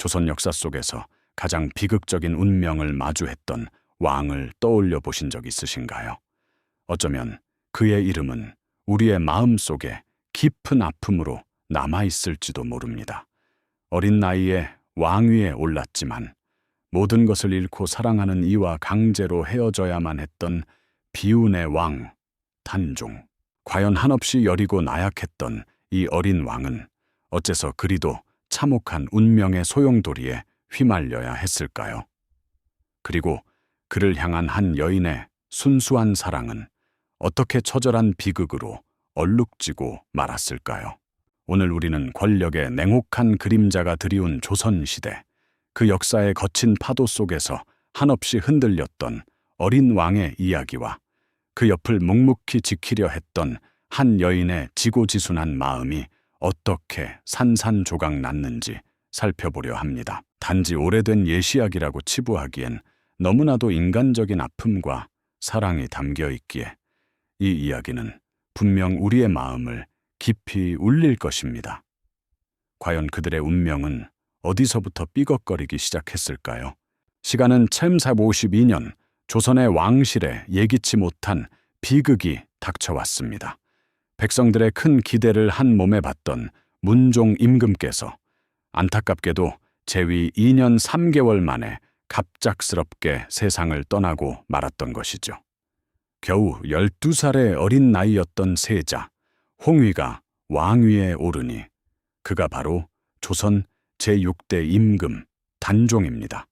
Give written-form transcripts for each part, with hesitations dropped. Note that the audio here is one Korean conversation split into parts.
조선 역사 속에서 가장 비극적인 운명을 마주했던 왕을 떠올려 보신 적 있으신가요? 어쩌면 그의 이름은 우리의 마음 속에 깊은 아픔으로 남아있을지도 모릅니다. 어린 나이에 왕위에 올랐지만 모든 것을 잃고 사랑하는 이와 강제로 헤어져야만 했던 비운의 왕, 단종. 과연 한없이 여리고 나약했던 이 어린 왕은 어째서 그리도 참혹한 운명의 소용돌이에 휘말려야 했을까요? 그리고 그를 향한 한 여인의 순수한 사랑은 어떻게 처절한 비극으로 얼룩지고 말았을까요? 오늘 우리는 권력의 냉혹한 그림자가 드리운 조선시대, 그 역사의 거친 파도 속에서 한없이 흔들렸던 어린 왕의 이야기와 그 옆을 묵묵히 지키려 했던 한 여인의 지고지순한 마음이 어떻게 산산조각 났는지 살펴보려 합니다. 단지 오래된 예시학이라고 치부하기엔 너무나도 인간적인 아픔과 사랑이 담겨 있기에 이 이야기는 분명 우리의 마음을 깊이 울릴 것입니다. 과연 그들의 운명은 어디서부터 삐걱거리기 시작했을까요? 시간은 챈 452년 조선의 왕실에 예기치 못한 비극이 닥쳐왔습니다. 백성들의 큰 기대를 한 몸에 받던 문종 임금께서 안타깝게도 재위 2년 3개월 만에 갑작스럽게 세상을 떠나고 말았던 것이죠. 겨우 12살의 어린 나이였던 세자 홍위가 왕위에 오르니 그가 바로 조선 제6대 임금 단종입니다.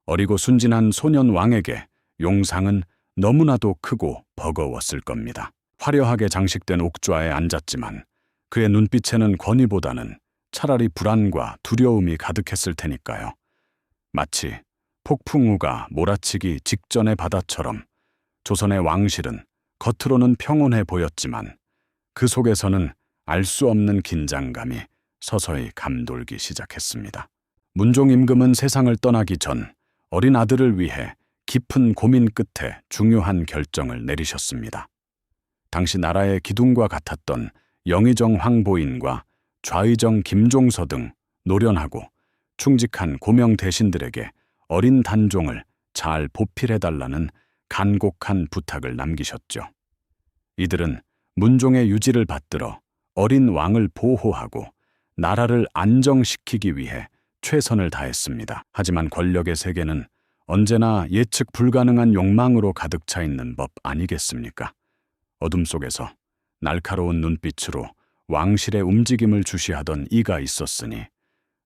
어리고 순진한 소년 왕에게 용상은 너무나도 크고 버거웠을 겁니다. 화려하게 장식된 옥좌에 앉았지만 그의 눈빛에는 권위보다는 차라리 불안과 두려움이 가득했을 테니까요. 마치 폭풍우가 몰아치기 직전의 바다처럼 조선의 왕실은 겉으로는 평온해 보였지만 그 속에서는 알 수 없는 긴장감이 서서히 감돌기 시작했습니다. 문종 임금은 세상을 떠나기 전 어린 아들을 위해 깊은 고민 끝에 중요한 결정을 내리셨습니다. 당시 나라의 기둥과 같았던 영의정 황보인과 좌의정 김종서 등 노련하고 충직한 고명 대신들에게 어린 단종을 잘 보필해달라는 간곡한 부탁을 남기셨죠. 이들은 문종의 유지를 받들어 어린 왕을 보호하고 나라를 안정시키기 위해 최선을 다했습니다. 하지만 권력의 세계는 언제나 예측 불가능한 욕망으로 가득 차 있는 법 아니겠습니까? 어둠 속에서 날카로운 눈빛으로 왕실의 움직임을 주시하던 이가 있었으니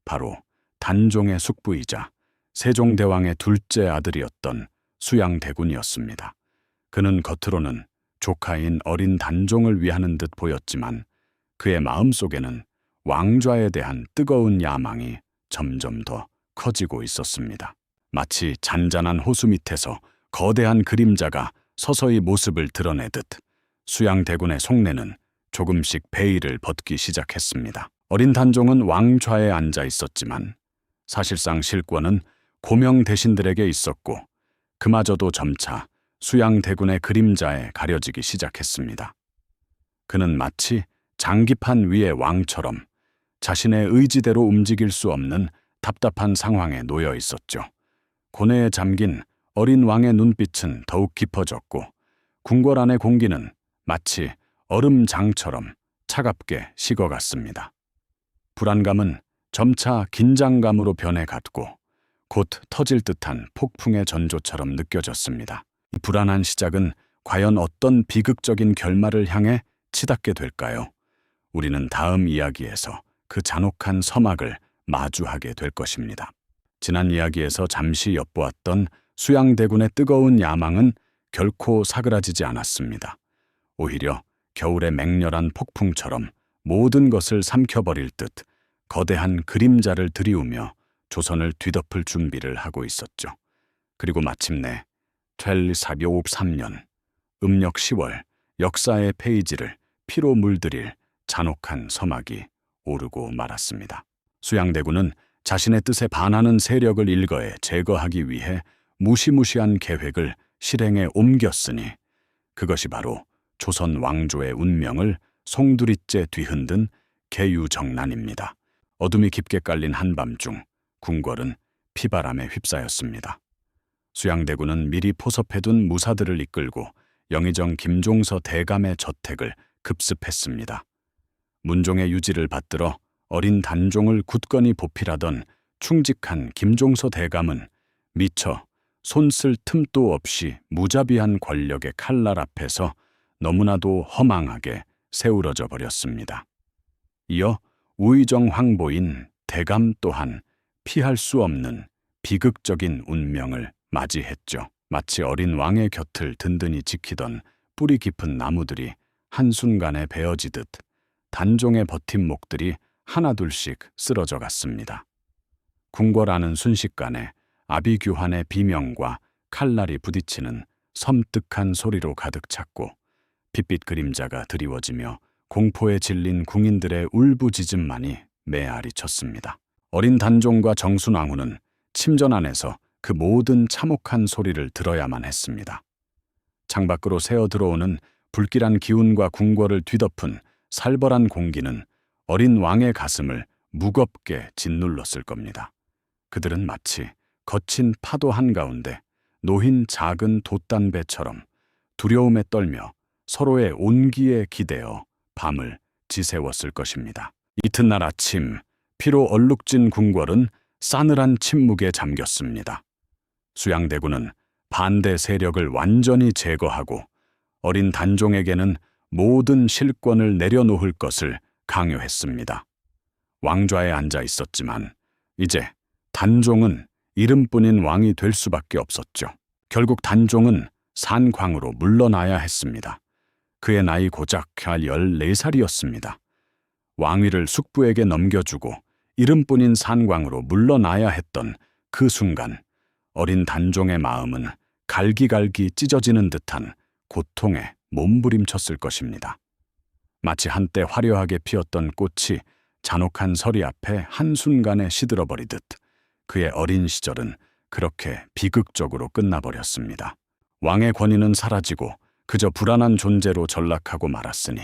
바로 단종의 숙부이자 세종대왕의 둘째 아들이었던 수양대군이었습니다. 그는 겉으로는 조카인 어린 단종을 위하는 듯 보였지만 그의 마음속에는 왕좌에 대한 뜨거운 야망이 점점 더 커지고 있었습니다. 마치 잔잔한 호수 밑에서 거대한 그림자가 서서히 모습을 드러내듯 수양대군의 속내는 조금씩 베일을 벗기 시작했습니다. 어린 단종은 왕좌에 앉아 있었지만 사실상 실권은 고명 대신들에게 있었고 그마저도 점차 수양대군의 그림자에 가려지기 시작했습니다. 그는 마치 장기판 위의 왕처럼 자신의 의지대로 움직일 수 없는 답답한 상황에 놓여 있었죠. 고뇌에 잠긴 어린 왕의 눈빛은 더욱 깊어졌고 궁궐 안의 공기는 마치 얼음장처럼 차갑게 식어갔습니다. 불안감은 점차 긴장감으로 변해갔고 곧 터질 듯한 폭풍의 전조처럼 느껴졌습니다. 이 불안한 시작은 과연 어떤 비극적인 결말을 향해 치닫게 될까요? 우리는 다음 이야기에서 그 잔혹한 서막을 마주하게 될 것입니다. 지난 이야기에서 잠시 엿보았던 수양대군의 뜨거운 야망은 결코 사그라지지 않았습니다. 오히려 겨울의 맹렬한 폭풍처럼 모든 것을 삼켜버릴 듯 거대한 그림자를 들이우며 조선을 뒤덮을 준비를 하고 있었죠. 그리고 마침내 텔리사비오읍 3년 음력 10월 역사의 페이지를 피로 물들일 잔혹한 서막이 오르고 말았습니다. 수양대군은 자신의 뜻에 반하는 세력을 일거에 제거하기 위해 무시무시한 계획을 실행에 옮겼으니 그것이 바로 조선 왕조의 운명을 송두리째 뒤흔든 계유정난입니다. 어둠이 깊게 깔린 한밤중 궁궐은 피바람에 휩싸였습니다. 수양대군은 미리 포섭해둔 무사들을 이끌고 영의정 김종서 대감의 저택을 급습했습니다. 문종의 유지를 받들어 어린 단종을 굳건히 보필하던 충직한 김종서 대감은 미처 손쓸 틈도 없이 무자비한 권력의 칼날 앞에서 너무나도 허망하게 세우러져 버렸습니다. 이어 우의정 황보인 대감 또한 피할 수 없는 비극적인 운명을 맞이했죠. 마치 어린 왕의 곁을 든든히 지키던 뿌리 깊은 나무들이 한순간에 베어지듯 단종의 버팀목들이 하나둘씩 쓰러져 갔습니다. 궁궐 안은 순식간에 아비규환의 비명과 칼날이 부딪히는 섬뜩한 소리로 가득 찼고 핏빛 그림자가 드리워지며 공포에 질린 궁인들의 울부짖음만이 메아리 쳤습니다. 어린 단종과 정순왕후는 침전 안에서 그 모든 참혹한 소리를 들어야만 했습니다. 창밖으로 새어 들어오는 불길한 기운과 궁궐을 뒤덮은 살벌한 공기는 어린 왕의 가슴을 무겁게 짓눌렀을 겁니다. 그들은 마치 거친 파도 한가운데 놓인 작은 돛단배처럼 두려움에 떨며 서로의 온기에 기대어 밤을 지새웠을 것입니다. 이튿날 아침 피로 얼룩진 궁궐은 싸늘한 침묵에 잠겼습니다. 수양대군은 반대 세력을 완전히 제거하고 어린 단종에게는 모든 실권을 내려놓을 것을 강요했습니다. 왕좌에 앉아 있었지만 이제 단종은 이름뿐인 왕이 될 수밖에 없었죠. 결국 단종은 산광으로 물러나야 했습니다. 그의 나이 고작 14살이었습니다. 왕위를 숙부에게 넘겨주고 이름뿐인 산광으로 물러나야 했던 그 순간 어린 단종의 마음은 갈기갈기 찢어지는 듯한 고통에 몸부림쳤을 것입니다. 마치 한때 화려하게 피었던 꽃이 잔혹한 서리 앞에 한순간에 시들어버리듯 그의 어린 시절은 그렇게 비극적으로 끝나버렸습니다. 왕의 권위는 사라지고 그저 불안한 존재로 전락하고 말았으니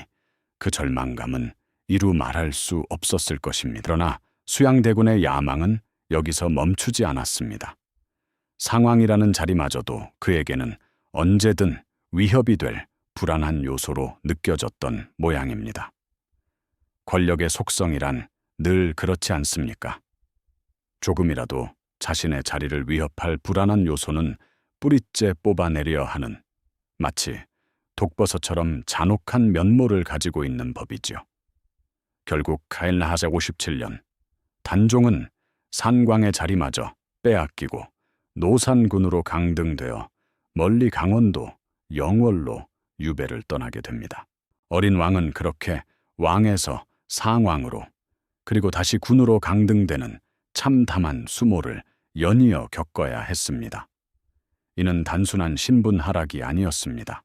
그 절망감은 이루 말할 수 없었을 것입니다. 그러나 수양대군의 야망은 여기서 멈추지 않았습니다. 상왕이라는 자리마저도 그에게는 언제든 위협이 될 불안한 요소로 느껴졌던 모양입니다. 권력의 속성이란 늘 그렇지 않습니까? 조금이라도 자신의 자리를 위협할 불안한 요소는 뿌리째 뽑아내려 하는 마치 독버섯처럼 잔혹한 면모를 가지고 있는 법이지요. 결국 카일나하자 57년 단종은 산광의 자리마저 빼앗기고 노산군으로 강등되어 멀리 강원도 영월로 유배를 떠나게 됩니다. 어린 왕은 그렇게 왕에서 상왕으로 그리고 다시 군으로 강등되는 참담한 수모를 연이어 겪어야 했습니다. 이는 단순한 신분 하락이 아니었습니다.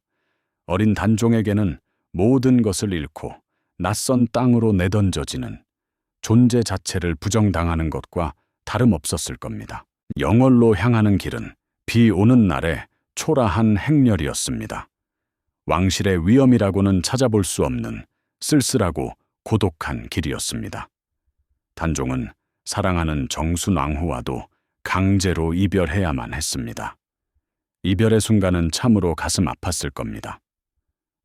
어린 단종에게는 모든 것을 잃고 낯선 땅으로 내던져지는 존재 자체를 부정당하는 것과 다름없었을 겁니다. 영월로 향하는 길은 비 오는 날에 초라한 행렬이었습니다. 왕실의 위엄이라고는 찾아볼 수 없는 쓸쓸하고 고독한 길이었습니다. 단종은 사랑하는 정순왕후와도 강제로 이별해야만 했습니다. 이별의 순간은 참으로 가슴 아팠을 겁니다.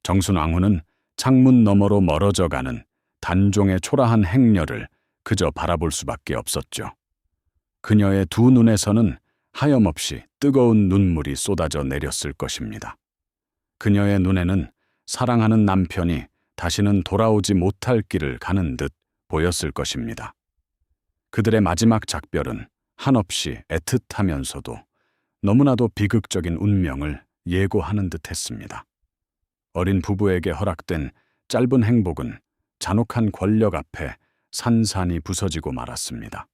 정순왕후는 창문 너머로 멀어져 가는 단종의 초라한 행렬을 그저 바라볼 수밖에 없었죠. 그녀의 두 눈에서는 하염없이 뜨거운 눈물이 쏟아져 내렸을 것입니다. 그녀의 눈에는 사랑하는 남편이 다시는 돌아오지 못할 길을 가는 듯 보였을 것입니다. 그들의 마지막 작별은 한없이 애틋하면서도 너무나도 비극적인 운명을 예고하는 듯 했습니다. 어린 부부에게 허락된 짧은 행복은 잔혹한 권력 앞에 산산이 부서지고 말았습니다.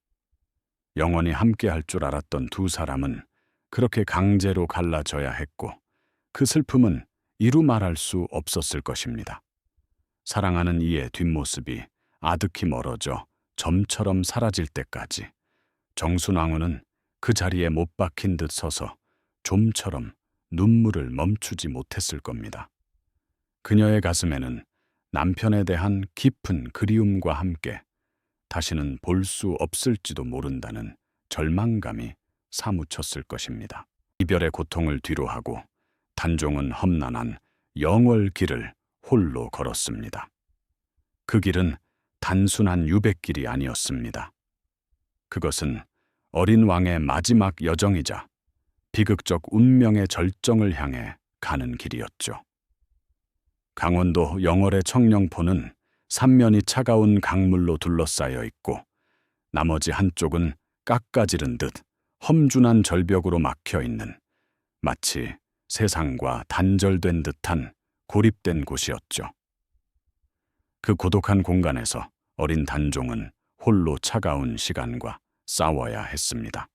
영원히 함께할 줄 알았던 두 사람은 그렇게 강제로 갈라져야 했고 그 슬픔은 이루 말할 수 없었을 것입니다. 사랑하는 이의 뒷모습이 아득히 멀어져 점처럼 사라질 때까지 정순왕후는 그 자리에 못 박힌 듯 서서 좀처럼 눈물을 멈추지 못했을 겁니다. 그녀의 가슴에는 남편에 대한 깊은 그리움과 함께 다시는 볼 수 없을지도 모른다는 절망감이 사무쳤을 것입니다. 이별의 고통을 뒤로하고 단종은 험난한 영월 길을 홀로 걸었습니다. 그 길은 단순한 유배길이 아니었습니다. 그것은 어린 왕의 마지막 여정이자 비극적 운명의 절정을 향해 가는 길이었죠. 강원도 영월의 청령포는 삼면이 차가운 강물로 둘러싸여 있고 나머지 한쪽은 깎아지른 듯 험준한 절벽으로 막혀 있는 마치 세상과 단절된 듯한 고립된 곳이었죠. 그 고독한 공간에서 어린 단종은 홀로 차가운 시간과 싸워야 했습니다.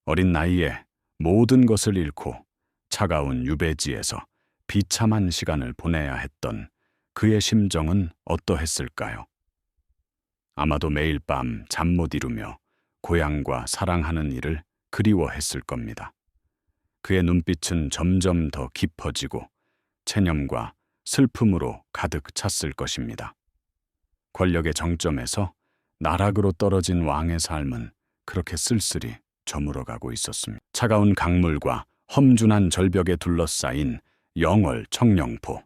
어린 나이에 모든 것을 잃고 차가운 유배지에서 비참한 시간을 보내야 했던 그의 심정은 어떠했을까요? 아마도 매일 밤 잠 못 이루며 고향과 사랑하는 이를 그리워했을 겁니다. 그의 눈빛은 점점 더 깊어지고 체념과 슬픔으로 가득 찼을 것입니다. 권력의 정점에서 나락으로 떨어진 왕의 삶은 그렇게 쓸쓸히 저물어가고 있었습니다. 차가운 강물과 험준한 절벽에 둘러싸인 영월 청령포.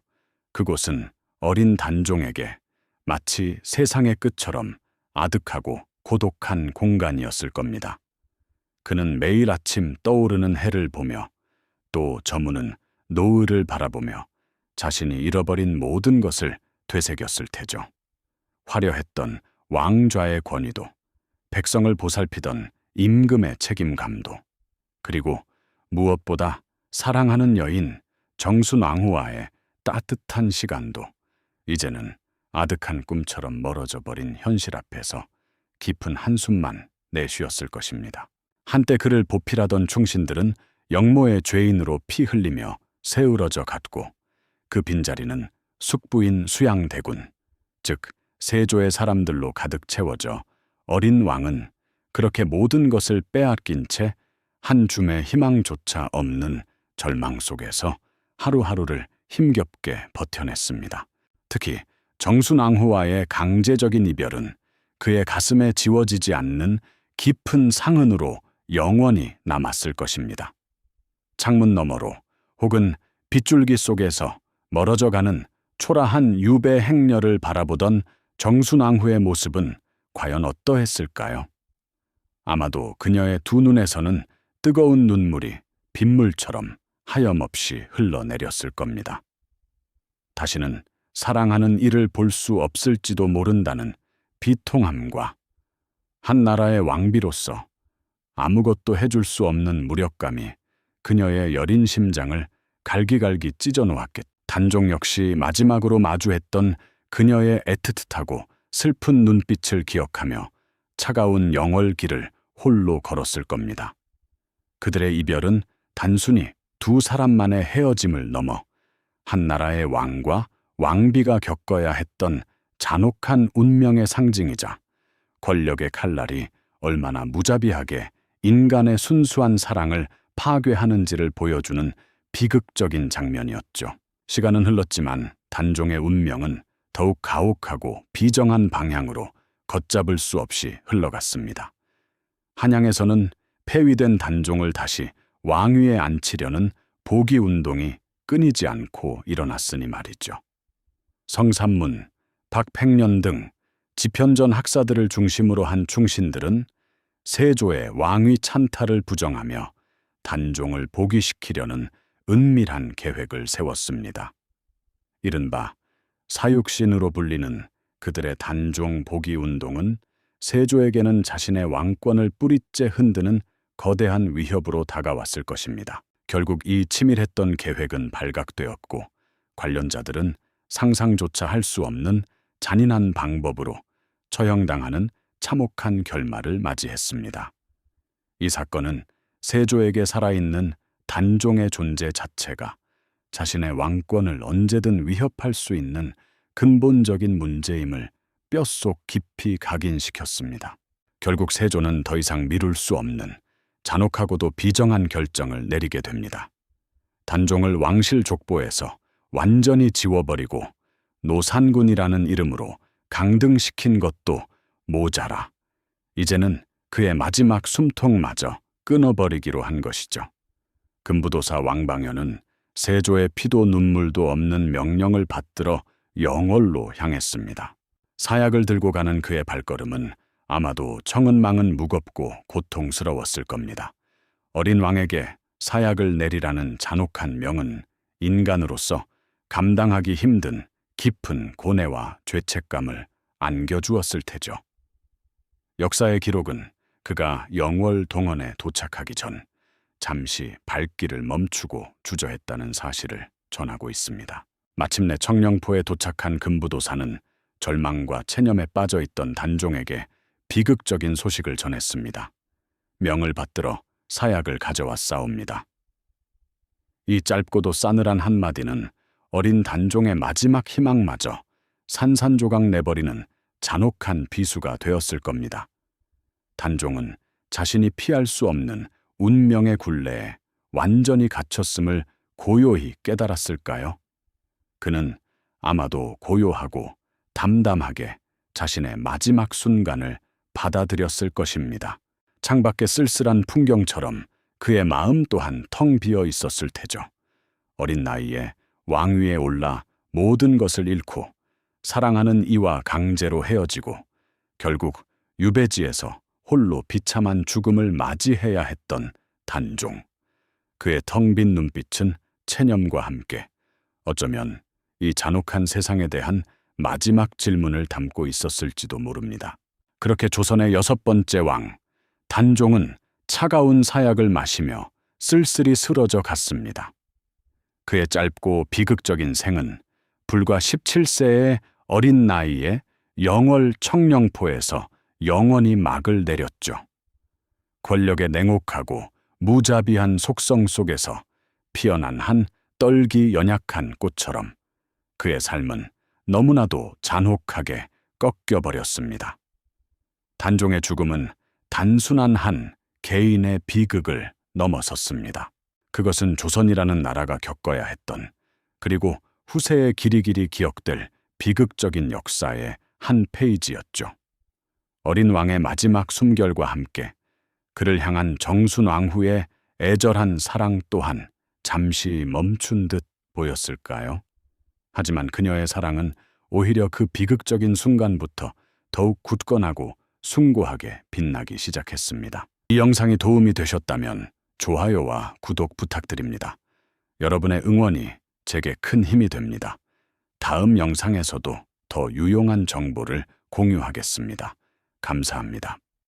그곳은 어린 단종에게 마치 세상의 끝처럼 아득하고 고독한 공간이었을 겁니다. 그는 매일 아침 떠오르는 해를 보며 또 저무는 노을을 바라보며 자신이 잃어버린 모든 것을 되새겼을 테죠. 화려했던 왕좌의 권위도, 백성을 보살피던 임금의 책임감도, 그리고 무엇보다 사랑하는 여인 정순왕후와의 따뜻한 시간도 이제는 아득한 꿈처럼 멀어져 버린 현실 앞에서 깊은 한숨만 내쉬었을 것입니다. 한때 그를 보필하던 충신들은 영모의 죄인으로 피 흘리며 세우러져 갔고 그 빈자리는 숙부인 수양대군, 즉 세조의 사람들로 가득 채워져 어린 왕은 그렇게 모든 것을 빼앗긴 채 한 줌의 희망조차 없는 절망 속에서 하루하루를 힘겹게 버텨냈습니다. 특히 정순왕후와의 강제적인 이별은 그의 가슴에 지워지지 않는 깊은 상흔으로 영원히 남았을 것입니다. 창문 너머로 혹은 빗줄기 속에서 멀어져가는 초라한 유배 행렬을 바라보던 정순왕후의 모습은 과연 어떠했을까요? 아마도 그녀의 두 눈에서는 뜨거운 눈물이 빗물처럼 하염없이 흘러내렸을 겁니다. 다시는 사랑하는 이를 볼 수 없을지도 모른다는 비통함과 한 나라의 왕비로서 아무것도 해줄 수 없는 무력감이 그녀의 여린 심장을 갈기갈기 찢어놓았겠. 단종 역시 마지막으로 마주했던 그녀의 애틋하고 슬픈 눈빛을 기억하며 차가운 영월 길을 홀로 걸었을 겁니다. 그들의 이별은 단순히 두 사람만의 헤어짐을 넘어 한 나라의 왕과 왕비가 겪어야 했던 잔혹한 운명의 상징이자 권력의 칼날이 얼마나 무자비하게 인간의 순수한 사랑을 파괴하는지를 보여주는 비극적인 장면이었죠. 시간은 흘렀지만 단종의 운명은 더욱 가혹하고 비정한 방향으로 걷잡을 수 없이 흘러갔습니다. 한양에서는 폐위된 단종을 다시 왕위에 앉히려는 복위 운동이 끊이지 않고 일어났으니 말이죠. 성삼문, 박팽년 등 지편전 학사들을 중심으로 한 충신들은 세조의 왕위 찬탈을 부정하며 단종을 복위시키려는 은밀한 계획을 세웠습니다. 이른바 사육신으로 불리는 그들의 단종 복위 운동은 세조에게는 자신의 왕권을 뿌리째 흔드는 거대한 위협으로 다가왔을 것입니다. 결국 이 치밀했던 계획은 발각되었고 관련자들은 상상조차 할 수 없는 잔인한 방법으로 처형당하는 참혹한 결말을 맞이했습니다. 이 사건은 세조에게 살아있는 단종의 존재 자체가 자신의 왕권을 언제든 위협할 수 있는 근본적인 문제임을 뼛속 깊이 각인시켰습니다. 결국 세조는 더 이상 미룰 수 없는 잔혹하고도 비정한 결정을 내리게 됩니다. 단종을 왕실 족보에서 완전히 지워버리고 노산군이라는 이름으로 강등시킨 것도 모자라 이제는 그의 마지막 숨통마저 끊어버리기로 한 것이죠. 금부도사 왕방현은 세조의 피도 눈물도 없는 명령을 받들어 영월로 향했습니다. 사약을 들고 가는 그의 발걸음은 아마도 청은망은 무겁고 고통스러웠을 겁니다. 어린 왕에게 사약을 내리라는 잔혹한 명은 인간으로서 감당하기 힘든 깊은 고뇌와 죄책감을 안겨주었을 테죠. 역사의 기록은 그가 영월 동원에 도착하기 전 잠시 발길을 멈추고 주저했다는 사실을 전하고 있습니다. 마침내 청령포에 도착한 금부도사는 절망과 체념에 빠져있던 단종에게 비극적인 소식을 전했습니다. 명을 받들어 사약을 가져와 싸웁니다. 이 짧고도 싸늘한 한마디는 어린 단종의 마지막 희망마저 산산조각 내버리는 잔혹한 비수가 되었을 겁니다. 단종은 자신이 피할 수 없는 운명의 굴레에 완전히 갇혔음을 고요히 깨달았을까요? 그는 아마도 고요하고 담담하게 자신의 마지막 순간을 받아들였을 것입니다. 창밖의 쓸쓸한 풍경처럼 그의 마음 또한 텅 비어 있었을 테죠. 어린 나이에 왕위에 올라 모든 것을 잃고 사랑하는 이와 강제로 헤어지고 결국 유배지에서 홀로 비참한 죽음을 맞이해야 했던 단종. 그의 텅 빈 눈빛은 체념과 함께 어쩌면 이 잔혹한 세상에 대한 마지막 질문을 담고 있었을지도 모릅니다. 그렇게 조선의 6번째 왕, 단종은 차가운 사약을 마시며 쓸쓸히 쓰러져 갔습니다. 그의 짧고 비극적인 생은 불과 17세의 어린 나이에 영월 청령포에서 영원히 막을 내렸죠. 권력의 냉혹하고 무자비한 속성 속에서 피어난 한 떨기 연약한 꽃처럼 그의 삶은 너무나도 잔혹하게 꺾여버렸습니다. 단종의 죽음은 단순한 한 개인의 비극을 넘어섰습니다. 그것은 조선이라는 나라가 겪어야 했던, 그리고 후세에 길이길이 기억될 비극적인 역사의 한 페이지였죠. 어린 왕의 마지막 숨결과 함께 그를 향한 정순 왕후의 애절한 사랑 또한 잠시 멈춘 듯 보였을까요? 하지만 그녀의 사랑은 오히려 그 비극적인 순간부터 더욱 굳건하고 숭고하게 빛나기 시작했습니다. 이 영상이 도움이 되셨다면 좋아요와 구독 부탁드립니다. 여러분의 응원이 제게 큰 힘이 됩니다. 다음 영상에서도 더 유용한 정보를 공유하겠습니다. 감사합니다.